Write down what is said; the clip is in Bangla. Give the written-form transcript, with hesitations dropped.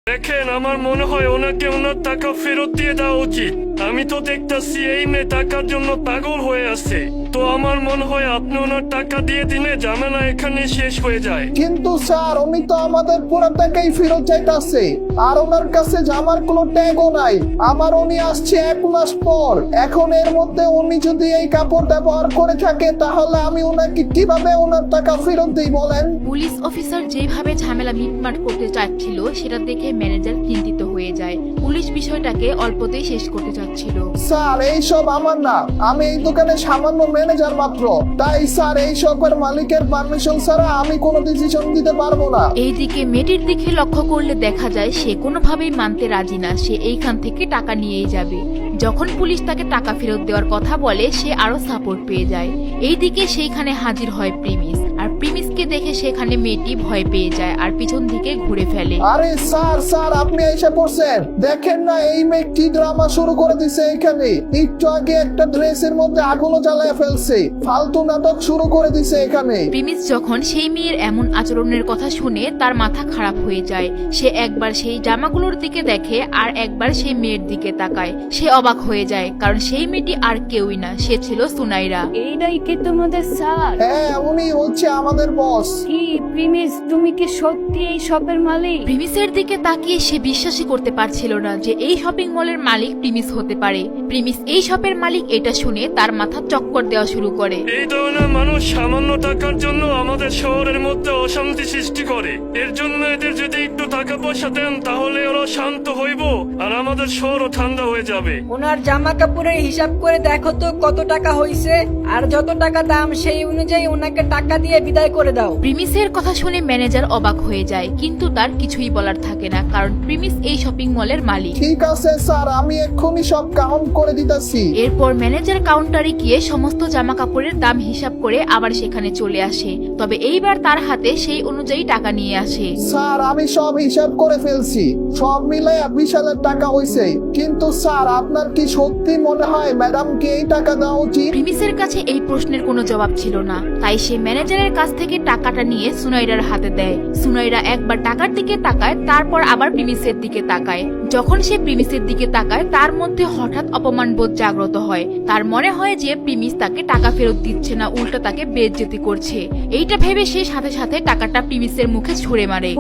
দেখেন, আমার মনে হয় ওনাকে ওনার টাকা ফেরত দিয়ে দেওয়া উচিত। আমি তো দেখতেছি এই মেয়ে টাকার জন্য পাগল হয়ে আছে। তো আমার মনে হয় আপনি ওনার টাকা দিয়ে দিলে ঝামেলা এখানে শেষ হয়ে যায়। কিন্তু স্যার উনি তো আমাদের পুরো টাকাই ফেরত চাইতাছে, আর ওনার কাছে জামার কোনো ট্যাগও নাই। আমার উনি আসছে 1 মাস পর, এখন এর মধ্যে উনি যদি এই কাপড় ব্যবহার করে থাকে তাহলে আমি ওনাকে কিভাবে ওনার টাকা ফেরত দিই বলেন? পুলিশ অফিসার যেভাবে ঝামেলা মিটমাট করতে চাচ্ছিল সেটা দেখে ম্যানেজার চিন্তিত হয়ে যায়। পুলিশ বিষয়টাকে অল্পতেই শেষ করতে চাচ্ছিল। স্যার এইসব আমার না, আমি এই দোকানে সামান্য ম্যানেজার মাত্র। তাই স্যার এই শপের মালিকের পারমিশন ছাড়া আমি কোনো ডিসিশন দিতে পারবো না। এইদিকে মেয়েটির দিকে লক্ষ্য করলে দেখা যায় সে কোনোভাবেই মানতে রাজি না, সে এইখান থেকে টাকা নিয়েই যাবে। যখন পুলিশ তাকে টাকা ফেরত দেওয়ার কথা বলে সে আরো সাপোর্ট পেয়ে যায়। এইদিকে সেইখানে হাজির হয় প্রিমিস, আর প্রিমিসকে দেখে সেখানে মেয়েটি ভয় পেয়ে যায় আর পিছন দিকে ঘুরে ফেলে। আরে স্যার আপনি এসে পড়ছেন, দেখেন না এই মেয়ে কি ড্রামা শুরু করে দিছে এখানে। একটু আগে একটা ড্রেসের মধ্যে আগুনও জ্বালায় ফেলছে, ফালতু নাটক শুরু করে দিছে এখানে। প্রিমিস যখন সেই মেয়ের এমন আচরণের কথা শুনে তার মাথা খারাপ হয়ে যায়। সে একবার সেই জামাগুলোর দিকে দেখে আর একবার সেই মেয়ের দিকে তাকায়। সে অবাক হয়ে যায়, কারণ সেই মেয়েটি আর কেউই না, সে ছিল সুনাইরা। এইটাই কি তোমাদের স্যার? হ্যাঁ উনি হচ্ছে আমাদের বস। কি প্রিমিস, তুমি কি সত্যি এই শপের মালিক? প্রিমিসের দিকে তাকিয়ে সে বিশ্বাসই করতে পারছিল না যে এই শপিং মলের মালিক প্রিমিস হতে পারে। প্রিমিস এই শপের মালিক এটা শুনে তার মাথা চক্কর দেওয়া শুরু করে। এই ধরনের মানুষ সামান্য টাকার জন্য আমাদের শহরের মধ্যে অশান্তি সৃষ্টি করে। এর জন্য এদের যদি একটু টাকা পয়সা দেন তাহলে ওরা শান্ত হইব আর আমাদের শহরও ঠান্ডা হয়ে যাবে। ওনার জামা কাপড়ের হিসাব করে দেখো তো কত টাকা হইছে, আর যত টাকা দাম সেই অনুযায়ী ওনাকে টাকা দিয়ে বিদায় করে দাও। প্রিমিসের কথা শুনে ম্যানেজার অবাক হয়ে যায়, কিন্তু তার কিছুই বলার থাকে না, কারণ প্রিমিস এই শপিং মলের মালিক। ঠিক আছে স্যার, আমি এক্ষুনি সব কাউন্ট করে দিতেছি। এরপর ম্যানেজার কাউন্টারে গিয়ে সমস্ত জামা কাপড়ের দাম হিসাব করে আবার সেখানে চলে আসে। তবে এইবার তার হাতে সেই অনুযায়ী টাকা নিয়ে আসে। স্যার আমি সব হিসাব করে ফেলছি, সব মিলে 20,000 টাকা হয়েছে। কিন্তু স্যার আপনার কি সত্যি মনে হয় ম্যাডামকে এই টাকা দেওয়া উচিত? প্রিমিসের কাছে এই প্রশ্নের কোনো জবাব ছিল না, তাই সে ম্যানেজারের কাছ থেকে টাকাটা নিয়ে সুনাইরার হাতে দেয়। সুনাইরা একবার টাকার দিকে তাকায়, তারপর আবার প্রিমিসের দিকে তাকায়। যখন সে প্রিমিসের দিকে তাকায় তার মধ্যে হঠাৎ অপমানবোধ জাগ্রত হয়। তার মনে হয় যে প্রিমিস তাকে টাকা ফেরত দিচ্ছে না, উল্টো তাকে বেইজ্জতি করছে। এইটা ভেবে সে সাথে সাথে টাকাটা প্রিমিসের মুখে ছুঁড়ে মারে।